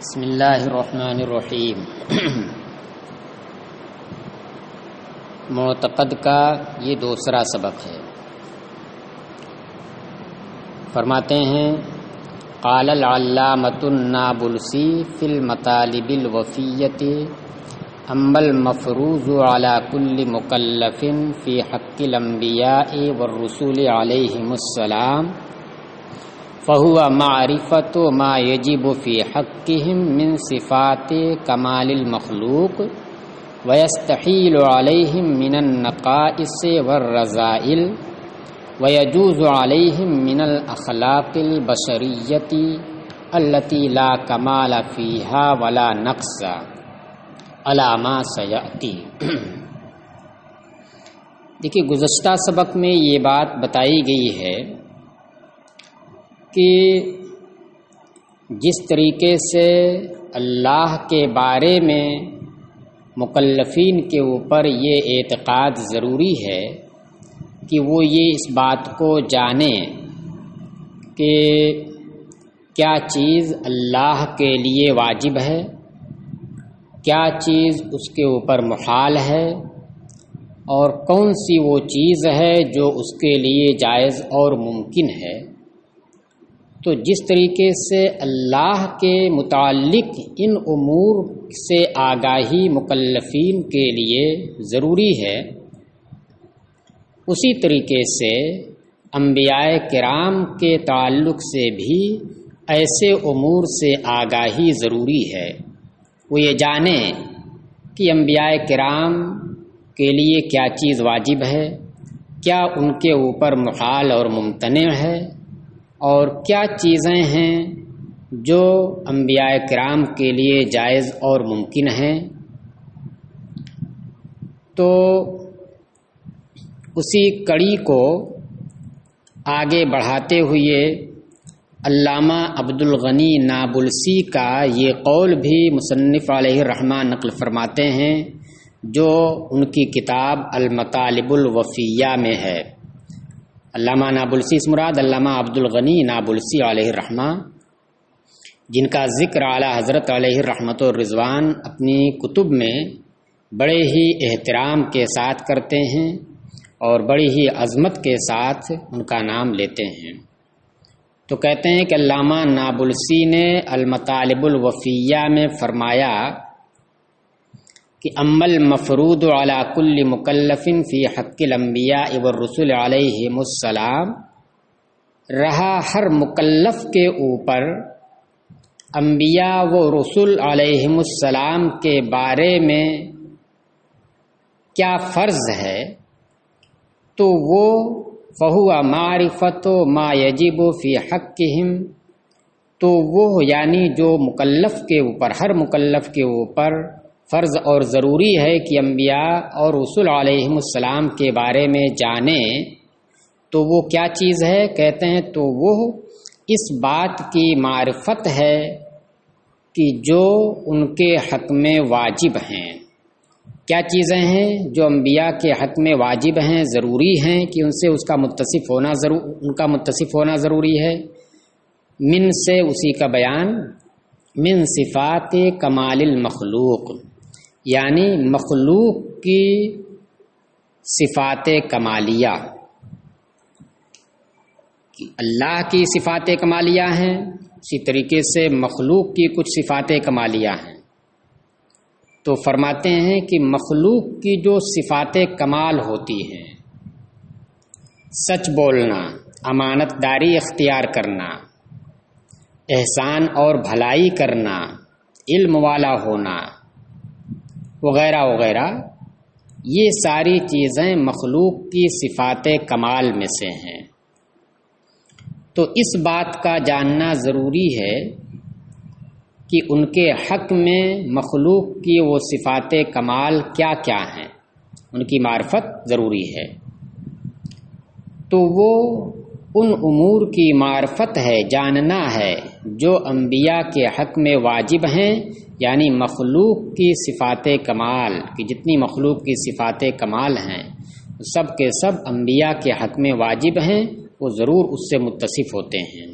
بسم اللہ الرحمن الرحیم۔ معتقد کا یہ دوسرا سبق ہے۔ فرماتے ہیں قال العلامۃ النابلسی فی المطالب الوفیۃ اما المفروض علی کل مکلف فی حق الانبیاء والرسول علیہم السلام فهو معرفت ما یجب فی حقهم من صفات کمال المخلوق ویستحیل علیہم من النقائص والرذائل ویجوز علیہم من الاخلاق البشریۃ التي لا کمال فیہا ولا نقص علی ما سیأتی۔ دیکھیے گزشتہ سبق میں یہ بات بتائی گئی ہے کہ جس طریقے سے اللہ کے بارے میں مکلفین کے اوپر یہ اعتقاد ضروری ہے کہ وہ یہ اس بات کو جانیں کہ کیا چیز اللہ کے لیے واجب ہے، کیا چیز اس کے اوپر محال ہے، اور کون سی وہ چیز ہے جو اس کے لیے جائز اور ممکن ہے۔ تو جس طریقے سے اللہ کے متعلق ان امور سے آگاہی مکلفین کے لیے ضروری ہے، اسی طریقے سے انبیاء کرام کے تعلق سے بھی ایسے امور سے آگاہی ضروری ہے۔ وہ یہ جانیں کہ انبیاء کرام کے لیے کیا چیز واجب ہے، کیا ان کے اوپر محال اور ممتنع ہے، اور کیا چیزیں ہیں جو انبیاء کرام کے لیے جائز اور ممکن ہیں۔ تو اسی کڑی کو آگے بڑھاتے ہوئے علامہ عبدالغنی نابلسی کا یہ قول بھی مصنف علیہ الرحمہ نقل فرماتے ہیں، جو ان کی کتاب المطالب الوفیہ میں ہے۔ علامہ نابلسی سے مراد علامہ عبدالغنی نابلسی علیہ الرحمہ، جن کا ذکر اعلیٰ حضرت علیہ الرحمۃ والرضوان اپنی کتب میں بڑے ہی احترام کے ساتھ کرتے ہیں اور بڑی ہی عظمت کے ساتھ ان کا نام لیتے ہیں۔ تو کہتے ہیں کہ علامہ نابلسی نے المطالب الوفیہ میں فرمایا کہ اما المفروض علی کل مکلف فی حق الانبیاء والرسل علیہم السلام، رہا ہر مکلف کے اوپر انبیاء و رسول علیہم السلام کے بارے میں کیا فرض ہے، تو وہ فہو معرفت ما یجب فی حقہم، تو وہ یعنی جو مکلف کے اوپر، ہر مکلف کے اوپر فرض اور ضروری ہے کہ انبیاء اور رسول علیہم السلام کے بارے میں جانیں، تو وہ کیا چیز ہے؟ کہتے ہیں تو وہ اس بات کی معرفت ہے کہ جو ان کے حق میں واجب ہیں۔ کیا چیزیں ہیں جو انبیاء کے حق میں واجب ہیں، ضروری ہیں کہ ان سے ان کا متصف ہونا ضروری ہے؟ من سے اسی کا بیان، من صفات کمال المخلوق، یعنی مخلوق کی صفات کمالیہ، کہ اللہ کی صفات کمالیہ ہیں، اسی طریقے سے مخلوق کی کچھ صفات کمالیہ ہیں۔ تو فرماتے ہیں کہ مخلوق کی جو صفات کمال ہوتی ہیں، سچ بولنا، امانت داری اختیار کرنا، احسان اور بھلائی کرنا، علم والا ہونا وغیرہ وغیرہ، یہ ساری چیزیں مخلوق کی صفات کمال میں سے ہیں۔ تو اس بات کا جاننا ضروری ہے کہ ان کے حق میں مخلوق کی وہ صفات کمال کیا کیا ہیں، ان کی معرفت ضروری ہے۔ تو وہ ان امور کی معرفت ہے، جاننا ہے جو انبیاء کے حق میں واجب ہیں، یعنی مخلوق کی صفات کمال کی جتنی مخلوق کی صفات کمال ہیں سب کے سب انبیاء کے حق میں واجب ہیں، وہ ضرور اس سے متصف ہوتے ہیں۔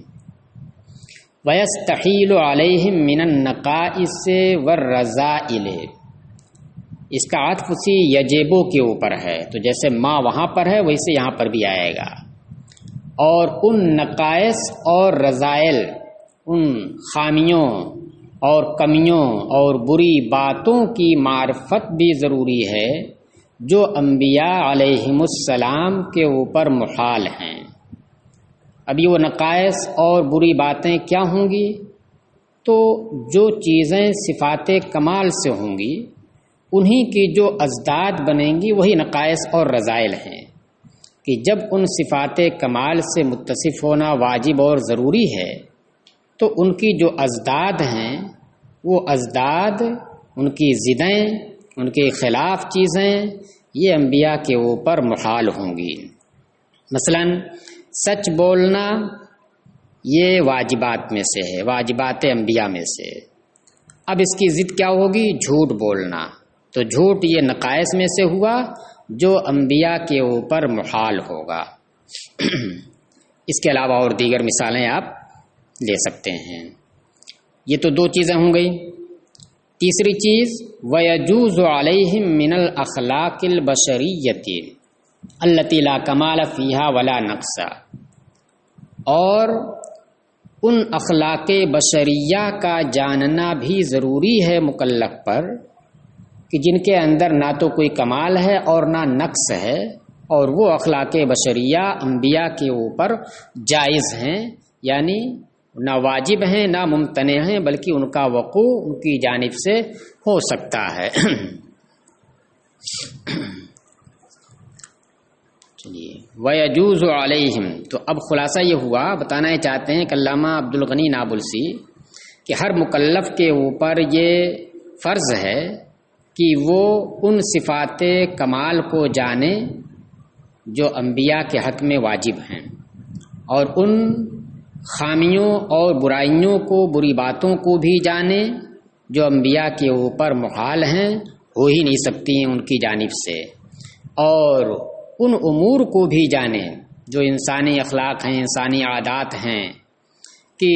وَيَسْتَحِيلُ عَلَيْهِمْ مِنَ النَّقَائِصِ وَالرَّذَائِلِ، اس کا عطف اسی یجبو کے اوپر ہے، تو جیسے ما وہاں پر ہے ویسے یہاں پر بھی آئے گا، اور ان نقائص اور رذائل، ان خامیوں اور کمیوں اور بری باتوں کی معرفت بھی ضروری ہے جو انبیاء علیہم السلام کے اوپر محال ہیں۔ ابھی وہ نقائص اور بری باتیں کیا ہوں گی؟ تو جو چیزیں صفات کمال سے ہوں گی انہی کی جو ازداد بنیں گی وہی نقائص اور رذائل ہیں، کہ جب ان صفات کمال سے متصف ہونا واجب اور ضروری ہے تو ان کی جو ازداد ہیں وہ ازداد، ان کی ضدیں، ان کے خلاف چیزیں یہ انبیاء کے اوپر محال ہوں گی۔ مثلا سچ بولنا یہ واجبات میں سے ہے، واجبات انبیاء میں سے۔ اب اس کی ضد کیا ہوگی؟ جھوٹ بولنا، تو جھوٹ یہ نقائص میں سے ہوا جو انبیاء کے اوپر محال ہوگا۔ اس کے علاوہ اور دیگر مثالیں آپ لے سکتے ہیں۔ یہ تو دو چیزیں ہوں گئی۔ تیسری چیز وَيَجُوزُ عَلَيْهِمْ مِنَ الْأَخْلَاقِ الْبَشَرِيَّةِ الَّتِي لَا كَمَالَ فِيهَا وَلَا نَقْصَ، اور ان اخلاق بشریہ کا جاننا بھی ضروری ہے مکلف پر کہ جن کے اندر نہ تو کوئی کمال ہے اور نہ نقص ہے، اور وہ اخلاق بشریہ انبیاء کے اوپر جائز ہیں، یعنی نہ واجب ہیں نہ ممتنع ہیں، بلکہ ان کا وقوع ان کی جانب سے ہو سکتا ہے۔ چلیے وَيَجُوزُ عَلَيْهِمْ، تو اب خلاصہ یہ ہوا، بتانا یہ چاہتے ہیں کہ علامہ عبدالغنی نابلسی کہ ہر مکلف کے اوپر یہ فرض ہے کہ وہ ان صفات کمال کو جانے جو انبیاء کے حق میں واجب ہیں، اور ان خامیوں اور برائیوں کو، بری باتوں کو بھی جانے جو انبیاء کے اوپر محال ہیں، ہو ہی نہیں سکتی ہیں ان کی جانب سے، اور ان امور کو بھی جانے جو انسانی اخلاق ہیں، انسانی عادات ہیں، کہ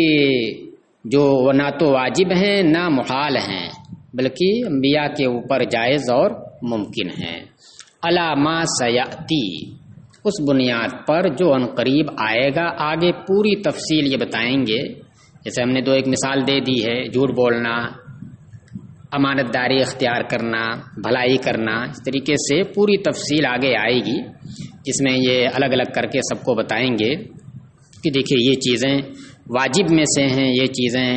جو نہ تو واجب ہیں نہ محال ہیں بلکہ انبیاء کے اوپر جائز اور ممکن ہیں۔ علی ما سیاتی، اس بنیاد پر جو عنقریب آئے گا، آگے پوری تفصیل یہ بتائیں گے۔ جیسے ہم نے دو ایک مثال دے دی ہے، جھوٹ بولنا، امانت داری اختیار کرنا، بھلائی کرنا، اس طریقے سے پوری تفصیل آگے آئے گی جس میں یہ الگ الگ کر کے سب کو بتائیں گے کہ دیکھیے یہ چیزیں واجب میں سے ہیں، یہ چیزیں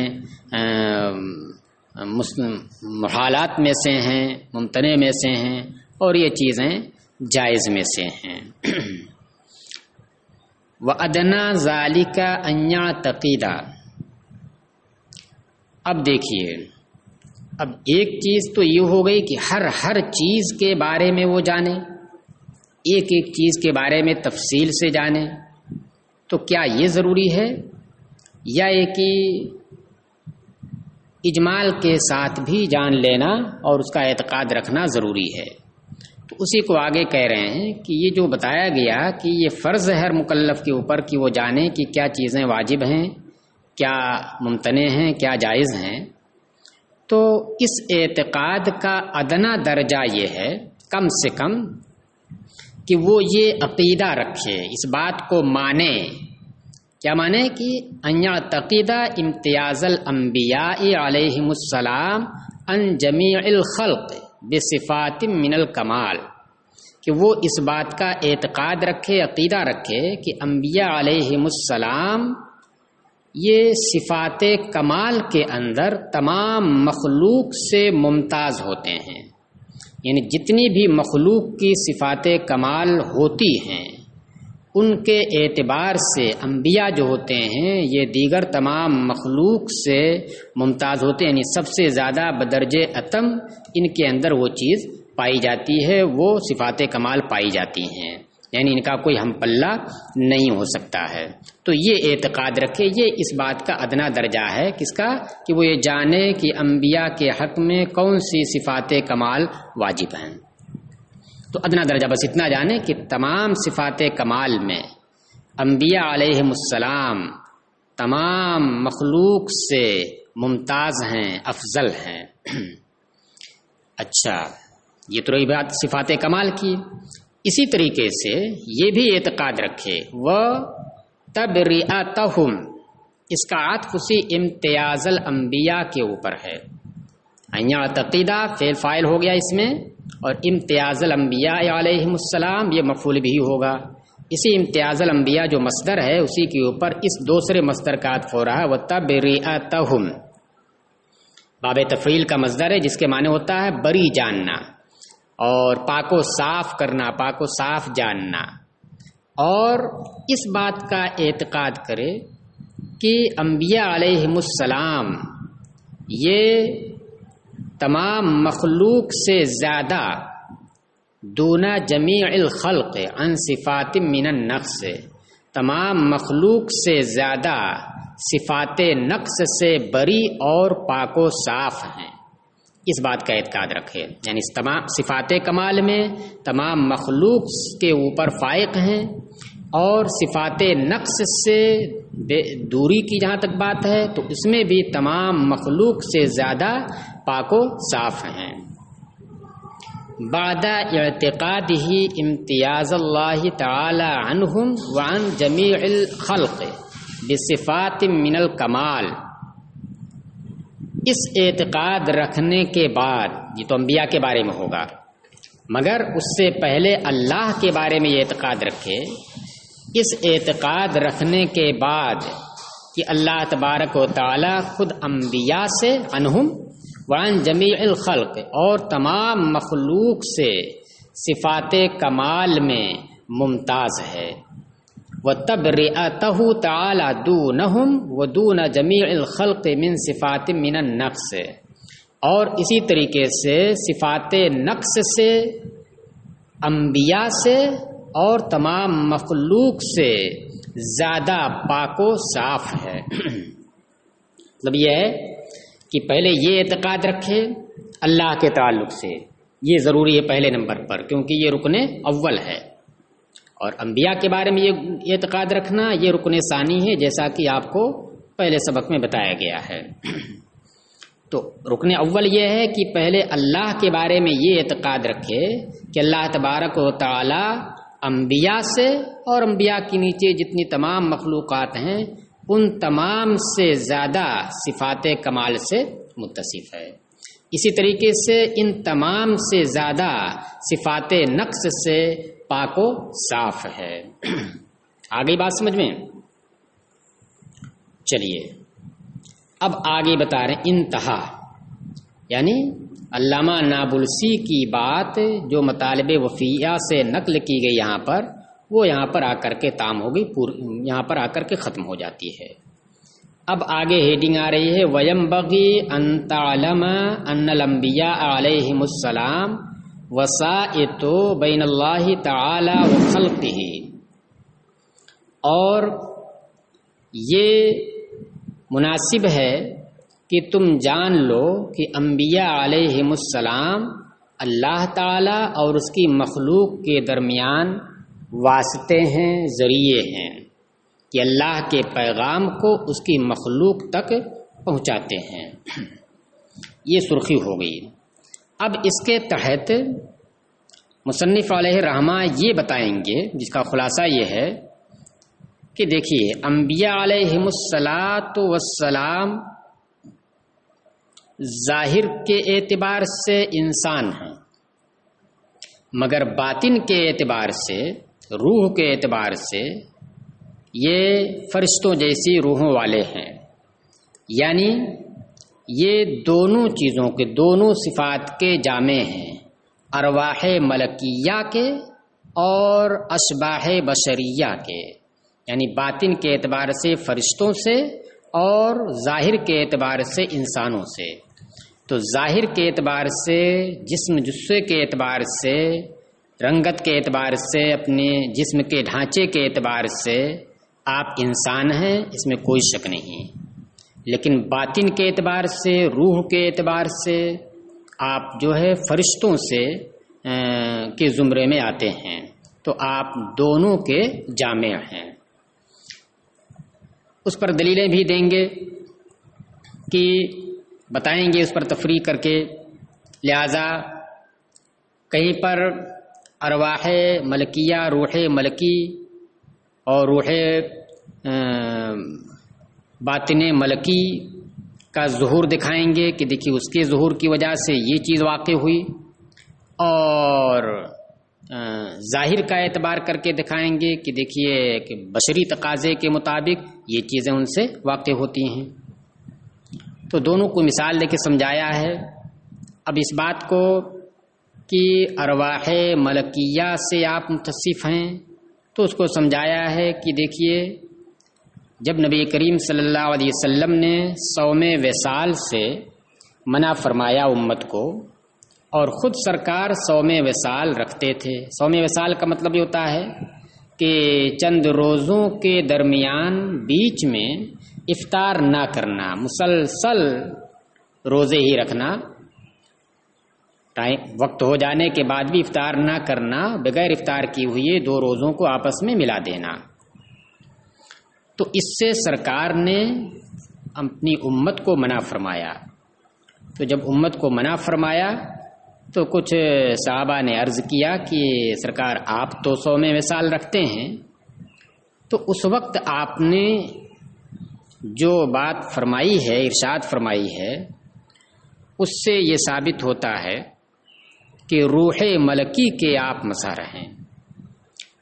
محالات میں سے ہیں، ممتنع میں سے ہیں، اور یہ چیزیں جائز میں سے ہیں۔ وَأَدْنَا ذَلِكَ أَن يَعْتَقِدَ، اب دیکھیے، اب ایک چیز تو یہ ہو گئی کہ ہر چیز کے بارے میں وہ جانے، ایک ایک چیز کے بارے میں تفصیل سے جانے، تو کیا یہ ضروری ہے یا یہ کہ اجمال کے ساتھ بھی جان لینا اور اس کا اعتقاد رکھنا ضروری ہے؟ تو اسی کو آگے کہہ رہے ہیں کہ یہ جو بتایا گیا کہ یہ فرض ہے ہر مکلف کے اوپر کہ وہ جانے کہ کیا چیزیں واجب ہیں، کیا ممتنع ہیں، کیا جائز ہیں، تو اس اعتقاد کا ادنا درجہ یہ ہے کم سے کم کہ وہ یہ عقیدہ رکھے، اس بات کو مانے۔ کیا مانے؟ کہ ان یعتقد امتیاز الانبیاء علیہم السلام عن جمیع الخلق بصفات من الکمال، کہ وہ اس بات کا اعتقاد رکھے، عقیدہ رکھے کہ انبیاء علیہم السلام یہ صفات کمال کے اندر تمام مخلوق سے ممتاز ہوتے ہیں، یعنی جتنی بھی مخلوق کی صفات کمال ہوتی ہیں ان کے اعتبار سے انبیاء جو ہوتے ہیں یہ دیگر تمام مخلوق سے ممتاز ہوتے ہیں، یعنی سب سے زیادہ بدرجہ اتم ان کے اندر وہ چیز پائی جاتی ہے، وہ صفات کمال پائی جاتی ہیں، یعنی ان کا کوئی ہم پلہ نہیں ہو سکتا ہے۔ تو یہ اعتقاد رکھے، یہ اس بات کا ادنا درجہ ہے کس کا؟ کہ وہ یہ جانے کہ انبیاء کے حق میں کون سی صفات کمال واجب ہیں۔ تو ادنا درجہ بس اتنا جانے کہ تمام صفات کمال میں انبیاء علیہم السلام تمام مخلوق سے ممتاز ہیں، افضل ہیں۔ اچھا، یہ تو رہی بات صفات کمال کی۔ اسی طریقے سے یہ بھی اعتقاد رکھے وَتَبْرِئَتَهُمْ، اس کا عطف اسی امتیاز الانبیاء کے اوپر ہے۔ یعتقدہ فعل فاعل ہو گیا اس میں، اور امتیاز الانبیاء علیہم السلام یہ مفعول بھی ہوگا۔ اسی امتیاز الانبیاء جو مصدر ہے اسی کے اوپر اس دوسرے مصدر کا عطف ہو رہا ہے وَتَبْرِئَتَهُمْ۔ باب تفعیل کا مصدر ہے جس کے معنی ہوتا ہے بری جاننا اور پاک و صاف کرنا، پاک و صاف جاننا۔ اور اس بات کا اعتقاد کرے کہ انبیاء علیہم السلام یہ تمام مخلوق سے زیادہ دون جمیع الخلق عن صفات من النقص، تمام مخلوق سے زیادہ صفات نقص سے بری اور پاک و صاف ہیں، اس بات کا اعتقاد رکھے۔ یعنی تمام صفات کمال میں تمام مخلوق کے اوپر فائق ہیں، اور صفات نقص سے دوری کی جہاں تک بات ہے تو اس میں بھی تمام مخلوق سے زیادہ پاک و صاف ہیں۔ بعد اعتقادہ امتیاز اللہ تعالی عنہم وعن جمیع الخلق بصفات من الکمال، اس اعتقاد رکھنے کے بعد، یہ تو انبیاء کے بارے میں ہوگا، مگر اس سے پہلے اللہ کے بارے میں یہ اعتقاد رکھے۔ اس اعتقاد رکھنے کے بعد کہ اللہ تبارک و تعالی خود انبیاء سے عنہم وعن جمیع الخلق اور تمام مخلوق سے صفات کمال میں ممتاز ہے۔ وَتَبْرِئَتَهُ تَعَالَى دُونَهُمْ وَدُونَ جَمِيعِ الْخَلْقِ مِنْ صِفَاتٍ مِنَ النَّقْصِ، اور اسی طریقے سے صفات نقص سے انبیاء سے اور تمام مخلوق سے زیادہ پاک و صاف ہے۔ مطلب یہ ہے کہ پہلے یہ اعتقاد رکھے اللہ کے تعلق سے، یہ ضروری ہے پہلے نمبر پر، کیونکہ یہ رکن اول ہے، اور انبیاء کے بارے میں یہ اعتقاد رکھنا یہ رکن ثانی ہے، جیسا کہ آپ کو پہلے سبق میں بتایا گیا ہے۔ تو رکن اول یہ ہے کہ پہلے اللہ کے بارے میں یہ اعتقاد رکھے کہ اللہ تبارک و تعالی انبیاء سے اور انبیاء کے نیچے جتنی تمام مخلوقات ہیں ان تمام سے زیادہ صفات کمال سے متصف ہے، اسی طریقے سے ان تمام سے زیادہ صفات نقص سے پاک و صاف ہے۔ آگے بات سمجھ میں؟ چلیے اب آگے بتا رہے ہیں انتہا، یعنی علامہ نابلسی کی بات جو مطالب وفیہ سے نقل کی گئی یہاں پر، وہ یہاں پر آ کر کے تام ہو گئی، یہاں پر آ کر کے ختم ہو جاتی ہے۔ اب آگے ہیڈنگ آ رہی ہے وَيَنبَغِي أَن تَعْلَمَ أَنَّ الْأَنبِيَاءَ عَلَيْهِمُ السَّلَامُ وَسَائِطُ بَيْنَ اللَّهِ تَعَالَى وَخَلْقِهِ، اور یہ مناسب ہے کہ تم جان لو کہ انبیاء علیہم السلام اللہ تعالی اور اس کی مخلوق کے درمیان واسطے ہیں، ذریعے ہیں، کہ اللہ کے پیغام کو اس کی مخلوق تک پہنچاتے ہیں۔ یہ سرخی ہو گئی۔ اب اس کے تحت مصنف علیہ رحمہ یہ بتائیں گے، جس کا خلاصہ یہ ہے کہ دیکھیے انبیاء علیہم السلام ظاہر کے اعتبار سے انسان ہیں، مگر باطن کے اعتبار سے، روح کے اعتبار سے یہ فرشتوں جیسی روحوں والے ہیں۔ یعنی یہ دونوں چیزوں کے، دونوں صفات کے جامع ہیں، ارواح ملکیہ کے اور اشباح بشریہ کے، یعنی باطن کے اعتبار سے فرشتوں سے اور ظاہر کے اعتبار سے انسانوں سے۔ تو ظاہر کے اعتبار سے، جسم جثے کے اعتبار سے، رنگت کے اعتبار سے، اپنے جسم کے ڈھانچے کے اعتبار سے آپ انسان ہیں، اس میں کوئی شک نہیں، لیکن باطن کے اعتبار سے، روح کے اعتبار سے آپ جو ہے فرشتوں سے کے زمرے میں آتے ہیں، تو آپ دونوں کے جامع ہیں۔ اس پر دلیلیں بھی دیں گے کہ بتائیں گے اس پر تفریق کر کے. لہذا کہیں پر ارواح ملکیہ، روح ملکی اور روح باطن ملکی کا ظہور دکھائیں گے کہ دیکھیے اس کے ظہور کی وجہ سے یہ چیز واقع ہوئی، اور ظاہر کا اعتبار کر کے دکھائیں گے کہ دیکھیے کہ بشری تقاضے کے مطابق یہ چیزیں ان سے واقع ہوتی ہیں. تو دونوں کو مثال دے کے سمجھایا ہے. اب اس بات کو کہ ارواح ملکیہ سے آپ متصف ہیں تو اس کو سمجھایا ہے کہ دیکھیے جب نبی کریم صلی اللہ علیہ وسلم نے صوم وصال سے منع فرمایا امت کو، اور خود سرکار صوم وصال رکھتے تھے. صوم وصال کا مطلب یہ ہوتا ہے کہ چند روزوں کے درمیان بیچ میں افطار نہ کرنا، مسلسل روزے ہی رکھنا، وقت ہو جانے کے بعد بھی افطار نہ کرنا، بغیر افطار کی ہوئے 2 روزوں کو آپس میں ملا دینا. تو اس سے سرکار نے اپنی امت کو منع فرمایا. تو جب امت کو منع فرمایا تو کچھ صحابہ نے عرض کیا کہ سرکار آپ تو صوم وصال رکھتے ہیں، تو اس وقت آپ نے جو بات فرمائی ہے، ارشاد فرمائی ہے، اس سے یہ ثابت ہوتا ہے کہ روح ملکی کے آپ مسار ہیں.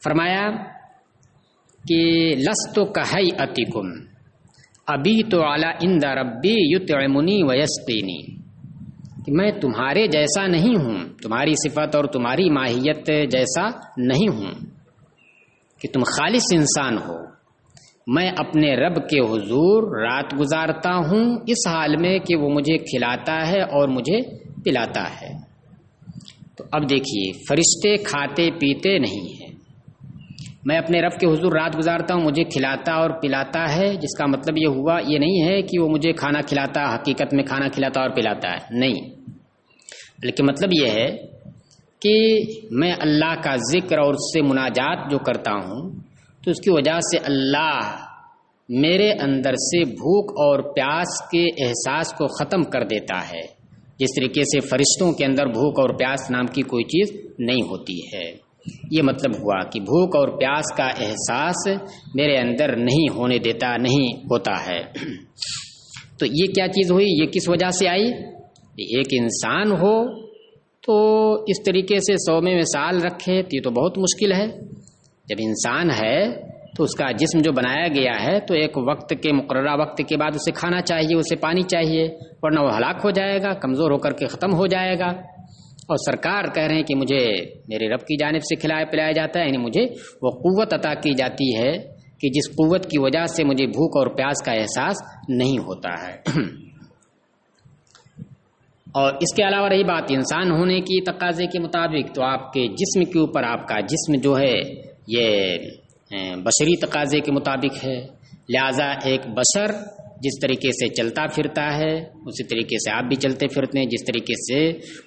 فرمایا کہ لست کہیئتکم ابیت علی عند ربی یطعمنی ویسقینی، کہ میں تمہارے جیسا نہیں ہوں، تمہاری صفت اور تمہاری ماہیت جیسا نہیں ہوں کہ تم خالص انسان ہو. میں اپنے رب کے حضور رات گزارتا ہوں اس حال میں کہ وہ مجھے کھلاتا ہے اور مجھے پلاتا ہے. تو اب دیکھیے فرشتے کھاتے پیتے نہیں ہیں، میں اپنے رب کے حضور رات گزارتا ہوں، مجھے کھلاتا اور پلاتا ہے، جس کا مطلب یہ ہوا یہ نہیں ہے کہ وہ مجھے کھانا کھلاتا، حقیقت میں کھانا کھلاتا اور پلاتا ہے، نہیں، بلکہ مطلب یہ ہے کہ میں اللہ کا ذکر اور اس سے مناجات جو کرتا ہوں تو اس کی وجہ سے اللہ میرے اندر سے بھوک اور پیاس کے احساس کو ختم کر دیتا ہے، جس طریقے سے فرشتوں کے اندر بھوک اور پیاس نام کی کوئی چیز نہیں ہوتی ہے. یہ مطلب ہوا کہ بھوک اور پیاس کا احساس میرے اندر نہیں ہونے دیتا، نہیں ہوتا ہے. تو یہ کیا چیز ہوئی، یہ کس وجہ سے آئی؟ ایک انسان ہو تو اس طریقے سے صوم وصال رکھے تو یہ تو بہت مشکل ہے. جب انسان ہے تو اس کا جسم جو بنایا گیا ہے تو ایک وقت کے مقررہ وقت کے بعد اسے کھانا چاہیے، اسے پانی چاہیے، ورنہ وہ ہلاک ہو جائے گا، کمزور ہو کر کے ختم ہو جائے گا. اور سرکار کہہ رہے ہیں کہ مجھے میرے رب کی جانب سے کھلایا پلایا جاتا ہے، یعنی مجھے وہ قوت عطا کی جاتی ہے کہ جس قوت کی وجہ سے مجھے بھوک اور پیاس کا احساس نہیں ہوتا ہے. اور اس کے علاوہ رہی بات انسان ہونے کی تقاضے کے مطابق، تو آپ کے جسم کے اوپر آپ کا جسم جو ہے یہ بشری تقاضے کے مطابق ہے. لہذا ایک بشر جس طریقے سے چلتا پھرتا ہے اسی طریقے سے آپ بھی چلتے پھرتے ہیں، جس طریقے سے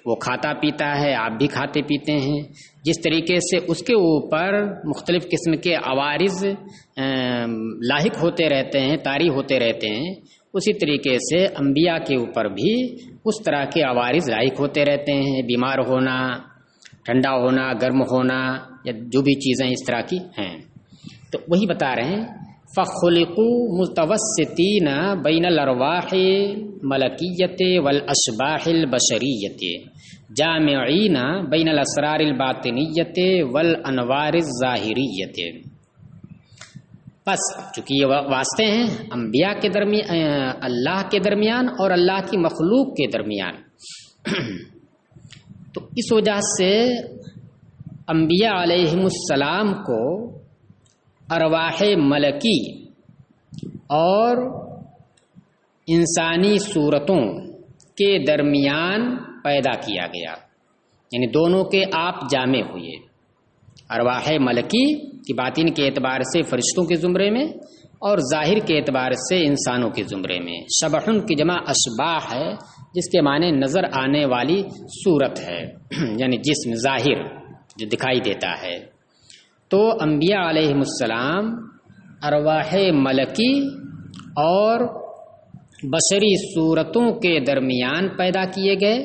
وہ کھاتا پیتا ہے آپ بھی کھاتے پیتے ہیں، جس طریقے سے اس کے اوپر مختلف قسم کے عوارض لاحق ہوتے رہتے ہیں، طاری ہوتے رہتے ہیں، اسی طریقے سے انبیاء کے اوپر بھی اس طرح کے عوارض لاحق ہوتے رہتے ہیں، بیمار ہونا، ٹھنڈا ہونا، گرم ہونا، یا جو بھی چیزیں اس طرح کی ہیں. تو وہی بتا رہے ہیں فَخُلِقُوا مُتَوَسِّطِينَ بَيْنَ الْأَرْوَاحِ الْمَلَكِيَّةِ وَالْأَشْبَاحِ الْبَشَرِيَّةِ جَامِعِينَ بَيْنَ الْأَسْرَارِ الْبَاطِنِيَّةِ وَالْأَنْوَارِ الظَّاهِرِيَّةِ. بس چونکہ یہ واسطے ہیں انبیاء کے درمیان، اللہ کے درمیان اور اللہ کی مخلوق کے درمیان، تو اس وجہ سے انبیاء علیہم السلام کو ارواح ملکی اور انسانی صورتوں کے درمیان پیدا کیا گیا، یعنی دونوں کے آپ جامع ہوئے. ارواح ملکی کی باطن کے اعتبار سے فرشتوں کے زمرے میں اور ظاہر کے اعتبار سے انسانوں کے زمرے میں. شبحن کی جمع اشباح ہے، جس کے معنی نظر آنے والی صورت ہے، یعنی جسم ظاہر جو دکھائی دیتا ہے. تو انبیاء علیہم السلام ارواح ملکی اور بشری صورتوں کے درمیان پیدا کیے گئے،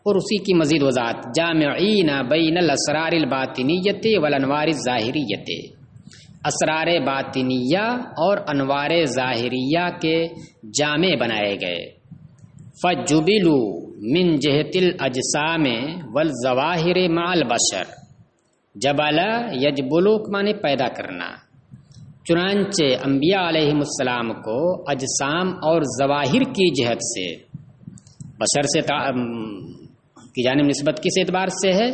اور اسی کی مزید وضاحت جامعین بین الاسرار الباطنیت والانوار الظاہریت، اسرار باطنیہ اور انوار ظاہریہ کے جامع بنائے گئے۔ فجبلوا من جہت الاجسام والظواہر مع البشر، جبلا یجبلو معنی پیدا کرنا، چنانچہ انبیاء علیہم السلام کو اجسام اور ظواہر کی جہت سے، بشر سے کی جانب نسبت کس اعتبار سے ہے؟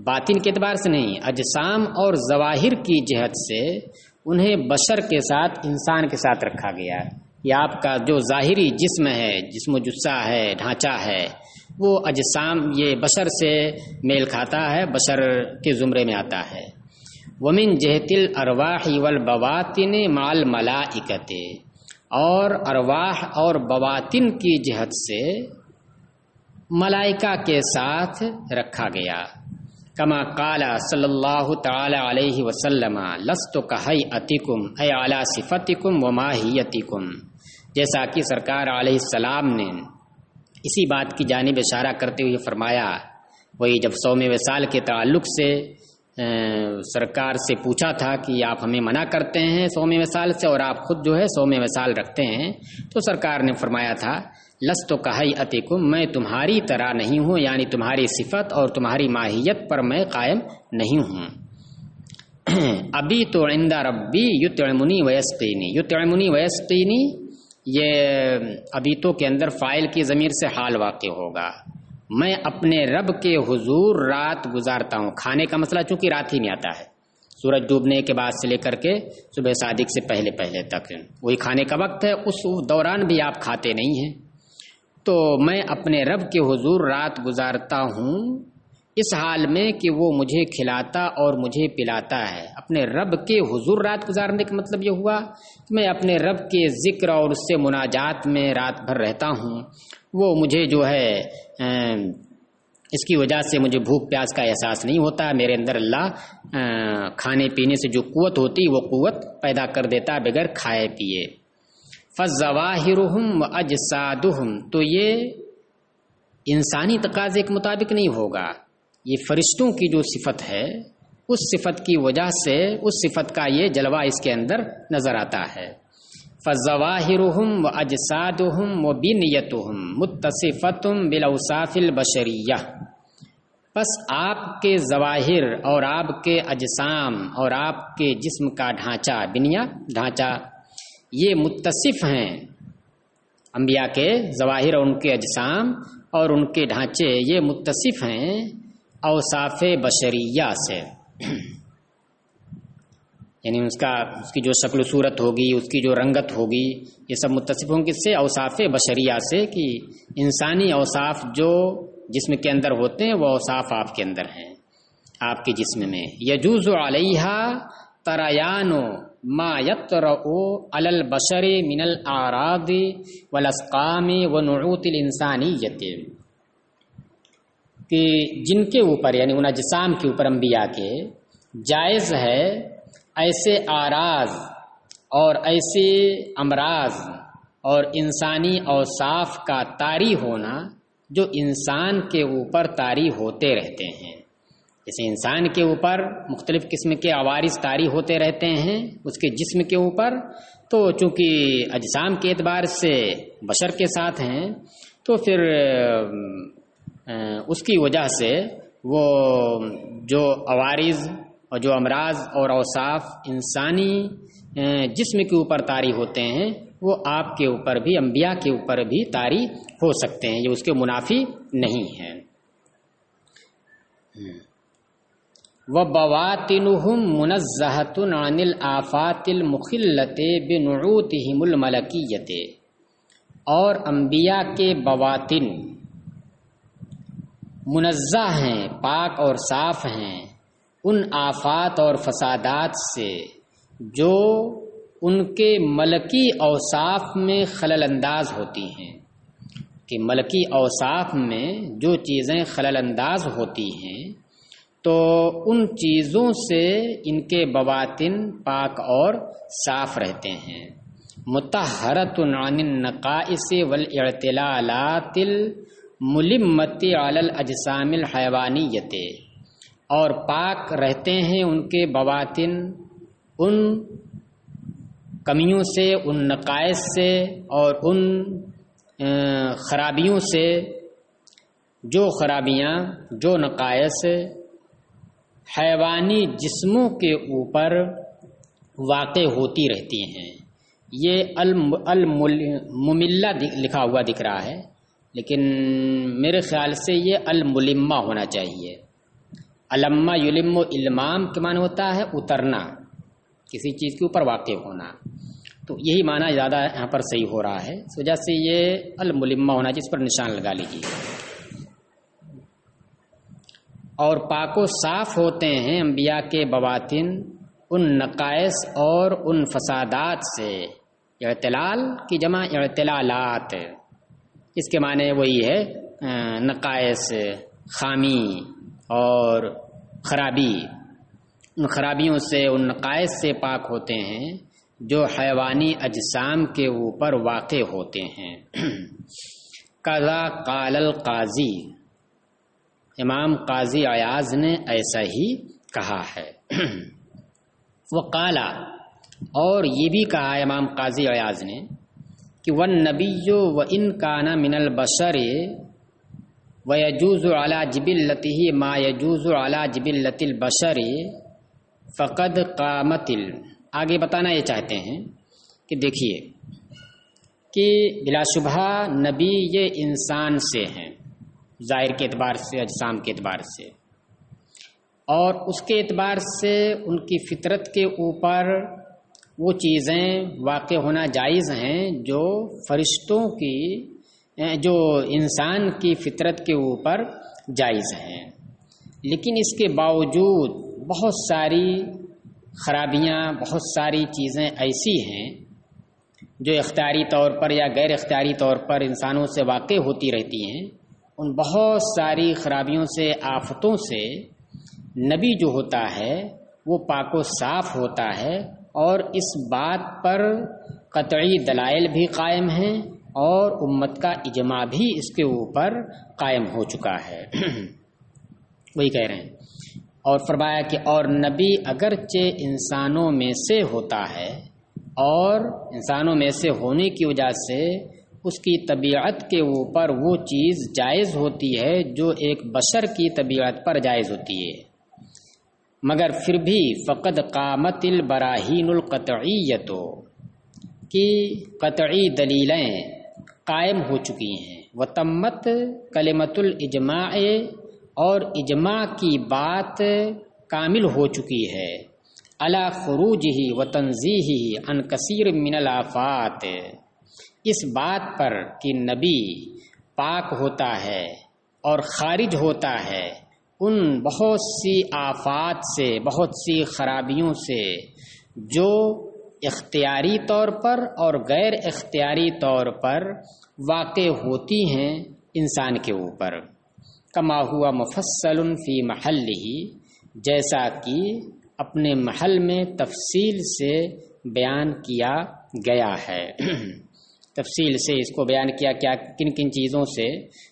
باطن کے اعتبار سے نہیں، اجسام اور ظواہر کی جہت سے انہیں بشر کے ساتھ، انسان کے ساتھ رکھا گیا۔ یہ آپ کا جو ظاہری جسم ہے، جسم و جثہ ہے، ڈھانچہ ہے، وہ اجسام یہ بشر سے میل کھاتا ہے، بشر کے زمرے میں آتا ہے۔ ومن جہت الارواح والبواطن مع الملائکۃ، اور ارواح اور بواطن کی جہت سے ملائکہ کے ساتھ رکھا گیا۔ کما قال صلی اللہ تعالی علیہ وسلم لست کہیئتکم اے علی صفتکم وماہیتکم، جیسا کہ سرکار علیہ السلام نے اسی بات کی جانب اشارہ کرتے ہوئے فرمایا، وہی جب صوم وصال کے تعلق سے سرکار سے پوچھا تھا کہ آپ ہمیں منع کرتے ہیں صوم وصال سے اور آپ خود جو ہے صوم وصال رکھتے ہیں، تو سرکار نے فرمایا تھا لست کہیئتکم، میں تمہاری طرح نہیں ہوں، یعنی تمہاری صفت اور تمہاری ماہیت پر میں قائم نہیں ہوں۔ ابھی تو عند ربی یطعمنی ویسقینی، یطعمنی ویسقینی، یہ ابھی تو کے اندر فاعل کی ضمیر سے حال واقع ہوگا۔ میں اپنے رب کے حضور رات گزارتا ہوں، کھانے کا مسئلہ چونکہ رات ہی میں آتا ہے، سورج ڈوبنے کے بعد سے لے کر کے صبح صادق سے پہلے پہلے تک وہی کھانے کا وقت ہے، اس دوران بھی آپ کھاتے نہیں ہیں۔ تو میں اپنے رب کے حضور رات گزارتا ہوں اس حال میں کہ وہ مجھے کھلاتا اور مجھے پلاتا ہے۔ اپنے رب کے حضور رات گزارنے کا مطلب یہ ہوا کہ میں اپنے رب کے ذکر اور اس سے مناجات میں رات بھر رہتا ہوں، وہ مجھے جو ہے اس کی وجہ سے مجھے بھوک پیاس کا احساس نہیں ہوتا، میرے اندر اللہ کھانے پینے سے جو قوت ہوتی وہ قوت پیدا کر دیتا بغیر کھائے پیے۔ فَالظَّوَاهِرُهُمْ وَأَجْسَادُهُمْ، تو یہ انسانی تقاضے کے مطابق نہیں ہوگا، یہ فرشتوں کی جو صفت ہے اس صفت کی وجہ سے اس صفت کا یہ جلوہ اس کے اندر نظر آتا ہے۔ فَالظَّوَاهِرُهُمْ وَأَجْسَادُهُمْ وَبِنِيَّتُهُمْ مُتَّصِفَةٌ بِالْأَوْصَافِ الْبَشَرِيَّةِ، بس آپ کے ظواہر اور آپ کے اجسام اور آپ کے جسم کا ڈھانچہ، بنیا ڈھانچہ، یہ متصف ہیں، انبیاء کے ظواہر اور ان کے اجسام اور ان کے ڈھانچے یہ متصف ہیں اوصاف بشریہ سے، یعنی اس کی جو شکل و صورت ہوگی، اس کی جو رنگت ہوگی، یہ سب متصف ہوں کس سے؟ اوصاف بشریہ سے، کہ انسانی اوصاف جو جسم کے اندر ہوتے ہیں وہ اوصاف آپ کے اندر ہیں، آپ کے جسم میں۔ یجوز علیہا تریان ما یطرأ علی البشر من الاعراض والاسقام ونعوت الانسانیت، کہ جن کے اوپر یعنی ان اجسام کے اوپر انبیاء کے جائز ہے ایسے اعراض اور ایسے امراض اور انسانی اوصاف کا طاری ہونا جو انسان کے اوپر طاری ہوتے رہتے ہیں۔ جیسے انسان کے اوپر مختلف قسم کے عوارض طاری ہوتے رہتے ہیں اس کے جسم کے اوپر، تو چونکہ اجسام کے اعتبار سے بشر کے ساتھ ہیں تو پھر اس کی وجہ سے وہ جو عوارض اور جو امراض اور اوصاف انسانی جسم کے اوپر طاری ہوتے ہیں وہ آپ کے اوپر بھی، انبیاء کے اوپر بھی طاری ہو سکتے ہیں، یہ اس کے منافی نہیں ہے۔ وَبَوَاطِنُهُمْ مُنَزَّهَةٌ عَنِ الْآفَاتِ الْمُخِلَّةِ بِنُعُوتِهِمُ الْمَلَكِيَّةِ، اور انبیاء کے بواطن منزہ ہیں، پاک اور صاف ہیں ان آفات اور فسادات سے جو ان کے ملکی اوصاف میں خلل انداز ہوتی ہیں، کہ ملکی اوصاف میں جو چیزیں خلل انداز ہوتی ہیں تو ان چیزوں سے ان کے بواطن پاک اور صاف رہتے ہیں۔ مطہرۃ عن النقائص والاعتلالات الملمۃ علی الاجسام الحیوانیۃ، اور پاک رہتے ہیں ان کے بواطن ان کمیوں سے، ان نقائص سے اور ان خرابیوں سے، جو خرابیاں، جو نقائص حیوانی جسموں کے اوپر واقع ہوتی رہتی ہیں۔ یہ المملہ لکھا ہوا دکھ رہا ہے، لیکن میرے خیال سے یہ الملمہ ہونا چاہیے۔ علمہ یلم المام کے معنی ہوتا ہے اترنا، کسی چیز کے اوپر واقع ہونا، تو یہی معنی زیادہ یہاں پر صحیح ہو رہا ہے، اس وجہ سے یہ الملمہ ہونا چاہیے، اس پر نشان لگا لیجیے۔ اور پاک و صاف ہوتے ہیں انبیاء کے بواطن ان نقائص اور ان فسادات سے۔ اعتلال کی جمع اعتلالات، اس کے معنی وہی ہے نقائص، خامی اور خرابی۔ ان خرابیوں سے، ان نقائص سے پاک ہوتے ہیں جو حیوانی اجسام کے اوپر واقع ہوتے ہیں۔ کذا قال القاضی، امام قاضی عیاض نے ایسا ہی کہا ہے۔ وقالا، اور یہ بھی کہا ہے امام قاضی عیاض نے کہ والنبی وان کان من البشر ويجوز على جبلته ما يجوز على جبلة البشر فقد قامت آگے بتانا یہ چاہتے ہیں کہ دیکھیے کہ بلا شبہ نبی یہ انسان سے ہیں، ظاہر کے اعتبار سے، اجسام کے اعتبار سے، اور اس کے اعتبار سے ان کی فطرت کے اوپر وہ چیزیں واقع ہونا جائز ہیں جو فرشتوں کی، جو انسان کی فطرت کے اوپر جائز ہیں۔ لیکن اس کے باوجود بہت ساری خرابیاں، بہت ساری چیزیں ایسی ہیں جو اختیاری طور پر یا غیر اختیاری طور پر انسانوں سے واقع ہوتی رہتی ہیں۔ ان بہت ساری خرابیوں سے، آفتوں سے نبی جو ہوتا ہے وہ پاک و صاف ہوتا ہے، اور اس بات پر قطعی دلائل بھی قائم ہیں اور امت کا اجماع بھی اس کے اوپر قائم ہو چکا ہے۔ وہی کہہ رہے ہیں، اور فرمایا کہ اور نبی اگرچہ انسانوں میں سے ہوتا ہے، اور انسانوں میں سے ہونے کی وجہ سے اس کی طبیعت کے اوپر وہ چیز جائز ہوتی ہے جو ایک بشر کی طبیعت پر جائز ہوتی ہے، مگر پھر بھی فقد قامت البراہین القطعیت، کی قطعی دلیلیں قائم ہو چکی ہیں، وتمت کلمۃ الاجماع، اور اجماع کی بات کامل ہو چکی ہے، علی خروجہ وتنزیہہ عن کثیر من الآفات، اس بات پر کہ نبی پاک ہوتا ہے اور خارج ہوتا ہے ان بہت سی آفات سے، بہت سی خرابیوں سے جو اختیاری طور پر اور غیر اختیاری طور پر واقع ہوتی ہیں انسان کے اوپر، کما ہوا مفصل فی محلہ، جیسا کہ اپنے محل میں تفصیل سے بیان کیا گیا ہے۔ تفصیل سے اس کو بیان کیا کیا کن کن چیزوں سے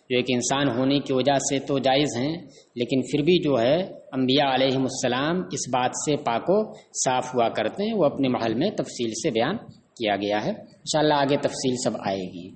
جو ایک انسان ہونے کی وجہ سے تو جائز ہیں، لیکن پھر بھی جو ہے انبیاء علیہم السلام اس بات سے پاک و صاف ہوا کرتے ہیں، وہ اپنے محل میں تفصیل سے بیان کیا گیا ہے۔ انشاءاللہ آگے تفصیل سب آئے گی۔